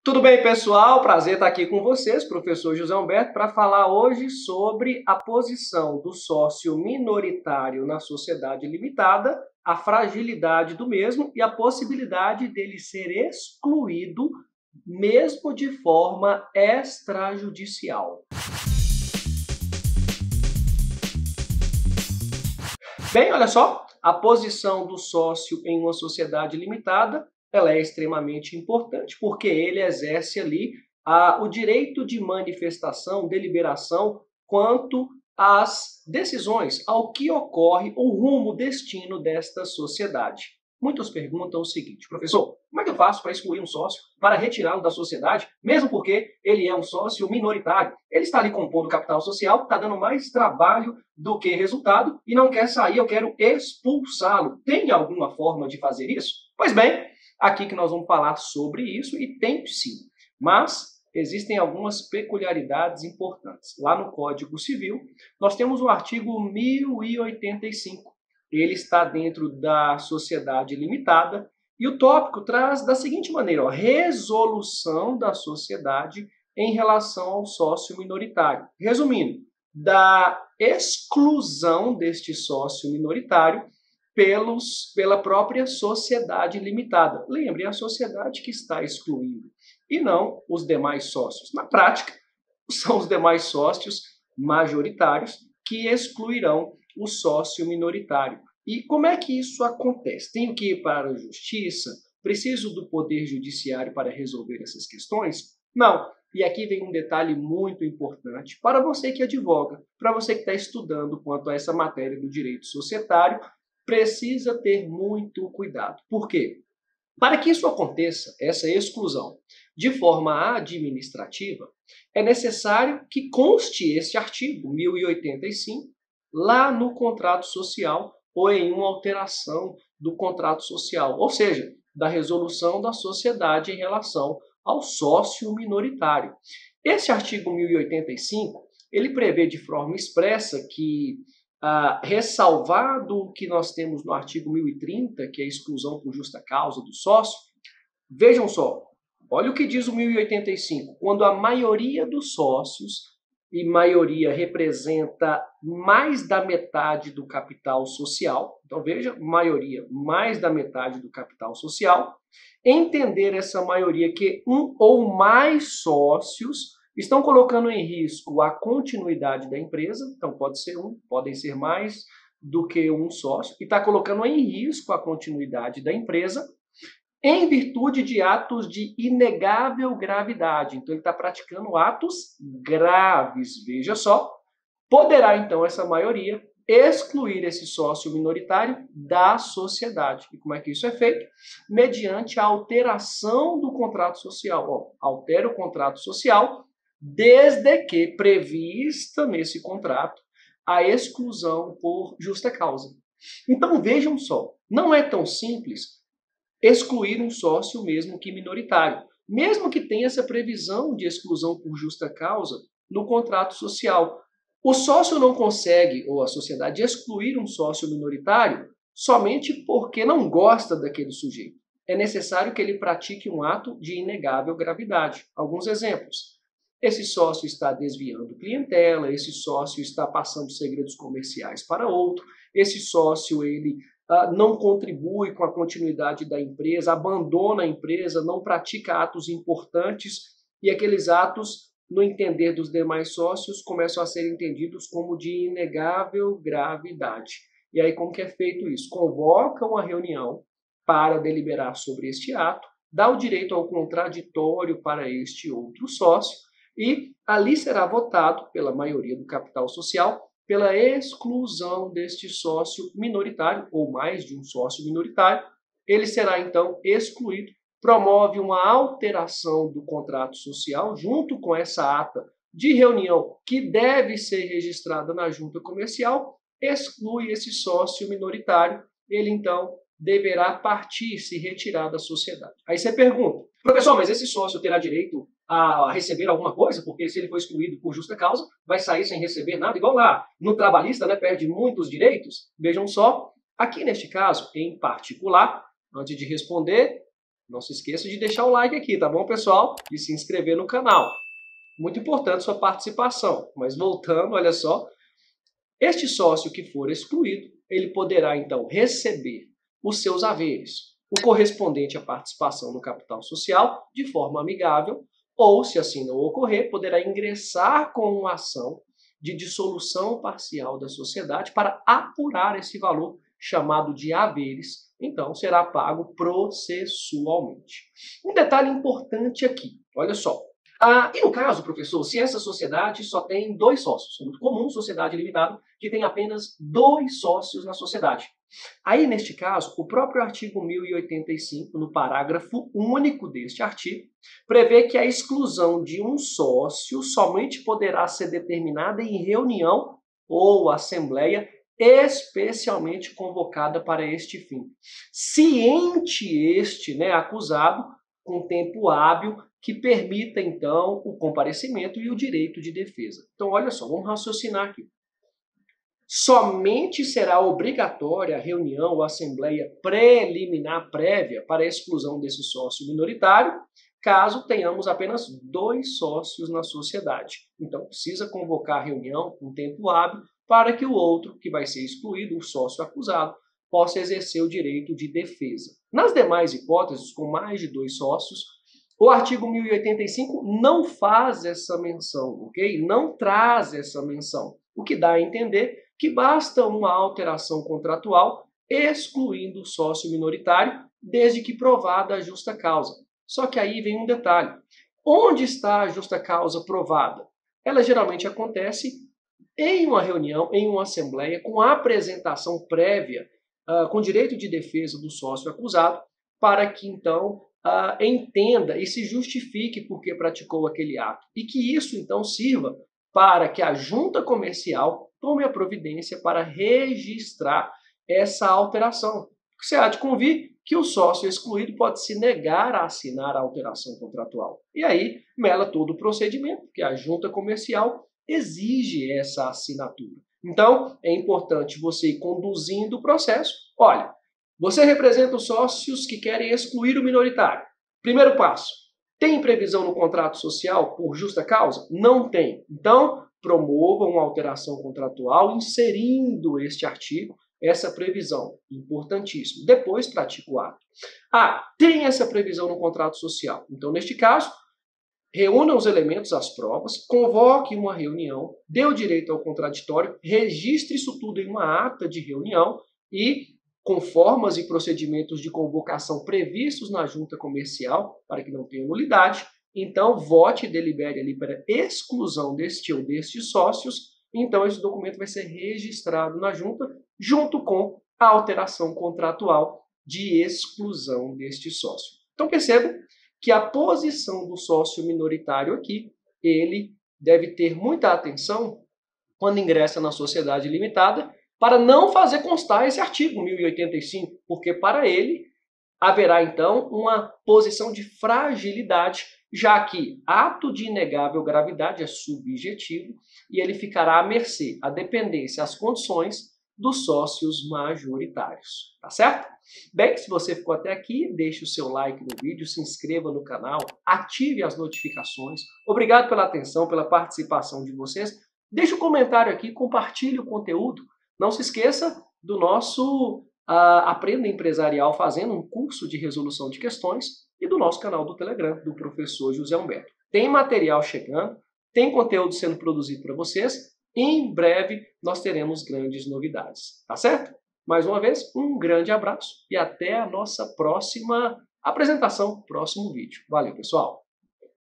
Tudo bem, pessoal? Prazer estar aqui com vocês, professor José Humberto, para falar hoje sobre a posição do sócio minoritário na sociedade limitada, a fragilidade do mesmo e a possibilidade dele ser excluído, mesmo de forma extrajudicial. Bem, olha só, a posição do sócio em uma sociedade limitada ela é extremamente importante porque ele exerce ali o direito de manifestação, deliberação quanto às decisões, ao que ocorre, o rumo, o destino desta sociedade. Muitos perguntam o seguinte: professor, como é que eu faço para excluir um sócio, para retirá-lo da sociedade, mesmo porque ele é um sócio minoritário? Ele está ali compondo capital social, está dando mais trabalho do que resultado e não quer sair, eu quero expulsá-lo. Tem alguma forma de fazer isso? Pois bem, aqui que nós vamos falar sobre isso e tem sim, mas existem algumas peculiaridades importantes. Lá no Código Civil, nós temos o artigo 1085. Ele está dentro da sociedade limitada e o tópico traz da seguinte maneira: resolução da sociedade em relação ao sócio minoritário. Resumindo, da exclusão deste sócio minoritário pela própria sociedade limitada. Lembre, é a sociedade que está excluindo e não os demais sócios. Na prática, são os demais sócios majoritários que excluirão o sócio minoritário. E como é que isso acontece? Tenho que ir para a justiça? Preciso do poder judiciário para resolver essas questões? Não. E aqui vem um detalhe muito importante para você que advoga, para você que está estudando quanto a essa matéria do direito societário, precisa ter muito cuidado. Por quê? Para que isso aconteça, essa exclusão, de forma administrativa, é necessário que conste esse artigo 1085 lá no contrato social ou em uma alteração do contrato social, ou seja, da resolução da sociedade em relação ao sócio minoritário. Esse artigo 1085, ele prevê de forma expressa que ressalvado o que nós temos no artigo 1030, que é a exclusão por justa causa do sócio, vejam só, olha o que diz o 1085, quando a maioria dos sócios, e maioria representa mais da metade do capital social, então veja, maioria, mais da metade do capital social, entender essa maioria que um ou mais sócios estão colocando em risco a continuidade da empresa, então pode ser um, podem ser mais do que um sócio, e está colocando em risco a continuidade da empresa em virtude de atos de inegável gravidade. Então ele está praticando atos graves, veja só. Poderá então essa maioria excluir esse sócio minoritário da sociedade. E como é que isso é feito? Mediante a alteração do contrato social. Altera o contrato social desde que prevista nesse contrato a exclusão por justa causa. Então vejam só, não é tão simples excluir um sócio mesmo que minoritário, mesmo que tenha essa previsão de exclusão por justa causa no contrato social. O sócio não consegue, ou a sociedade, excluir um sócio minoritário somente porque não gosta daquele sujeito. É necessário que ele pratique um ato de inegável gravidade. Alguns exemplos. Esse sócio está desviando clientela, esse sócio está passando segredos comerciais para outro, esse sócio ele não contribui com a continuidade da empresa, abandona a empresa, não pratica atos importantes e aqueles atos, no entender dos demais sócios, começam a ser entendidos como de inegável gravidade. E aí como que é feito isso? Convoca uma reunião para deliberar sobre este ato, dá o direito ao contraditório para este outro sócio e ali será votado pela maioria do capital social pela exclusão deste sócio minoritário, ou mais de um sócio minoritário. Ele será então excluído, promove uma alteração do contrato social junto com essa ata de reunião que deve ser registrada na junta comercial, exclui esse sócio minoritário, ele então deverá partir, se retirar da sociedade. Aí você pergunta: professor, mas esse sócio terá direito a receber alguma coisa? Porque se ele for excluído por justa causa, vai sair sem receber nada, igual lá no trabalhista, né, perde muitos direitos. Vejam só, aqui neste caso, em particular, antes de responder, Não se esqueça de deixar o like aqui, tá bom, pessoal? E se inscrever no canal. Muito importante sua participação. Mas voltando, olha só, este sócio que for excluído, ele poderá então receber os seus haveres, o correspondente à participação no capital social, de forma amigável, ou, se assim não ocorrer, poderá ingressar com uma ação de dissolução parcial da sociedade para apurar esse valor chamado de haveres. Então, será pago processualmente. Um detalhe importante aqui, olha só. E no caso, professor, se essa sociedade só tem 2 sócios, é muito comum sociedade limitada que tem apenas 2 sócios na sociedade. Aí, neste caso, o próprio artigo 1085, no parágrafo único deste artigo, prevê que a exclusão de um sócio somente poderá ser determinada em reunião ou assembleia especialmente convocada para este fim. Ciente este, acusado, com tempo hábil, que permita, então, o comparecimento e o direito de defesa. Então, olha só, vamos raciocinar aqui. Somente será obrigatória a reunião ou assembleia preliminar prévia para a exclusão desse sócio minoritário, caso tenhamos apenas 2 sócios na sociedade. Então, precisa convocar a reunião com tempo hábil para que o outro, que vai ser excluído, o sócio acusado, possa exercer o direito de defesa. Nas demais hipóteses, com mais de 2 sócios, o artigo 1085 não faz essa menção, ok? Não traz essa menção, o que dá a entender que basta uma alteração contratual excluindo o sócio minoritário, desde que provada a justa causa. Só que aí vem um detalhe. Onde está a justa causa provada? Ela geralmente acontece em uma reunião, em uma assembleia, com a apresentação prévia, com direito de defesa do sócio acusado, para que então entenda e se justifique por que praticou aquele ato. E que isso então sirva para que a junta comercial tome a providência para registrar essa alteração. Você há de convir que o sócio excluído pode se negar a assinar a alteração contratual. E aí mela todo o procedimento, porque a junta comercial exige essa assinatura. Então, é importante você ir conduzindo o processo. Olha, você representa os sócios que querem excluir o minoritário. Primeiro passo, tem previsão no contrato social por justa causa? Não tem. Então, promova uma alteração contratual inserindo este artigo, essa previsão, importantíssimo. Depois pratica o ato. Tem essa previsão no contrato social. Então, neste caso, reúna os elementos, as provas, convoque uma reunião, dê o direito ao contraditório, registre isso tudo em uma ata de reunião e, com formas e procedimentos de convocação previstos na junta comercial, para que não tenha nulidade, então vote e delibere ali para exclusão deste ou destes sócios, então esse documento vai ser registrado na junta, junto com a alteração contratual de exclusão deste sócio. Então perceba que a posição do sócio minoritário aqui, ele deve ter muita atenção quando ingressa na sociedade limitada, para não fazer constar esse artigo 1085, porque para ele haverá então uma posição de fragilidade, já que ato de inegável gravidade é subjetivo e ele ficará à mercê, à dependência, às condições dos sócios majoritários, tá certo? Bem, se você ficou até aqui, deixe o seu like no vídeo, se inscreva no canal, ative as notificações. Obrigado pela atenção, pela participação de vocês. Deixe um comentário aqui, compartilhe o conteúdo. Não se esqueça do nosso Aprenda Empresarial Fazendo, um curso de resolução de questões, e do nosso canal do Telegram, do professor José Humberto. Tem material chegando, tem conteúdo sendo produzido para vocês. Em breve nós teremos grandes novidades, tá certo? Mais uma vez, um grande abraço e até a nossa próxima apresentação, próximo vídeo. Valeu, pessoal!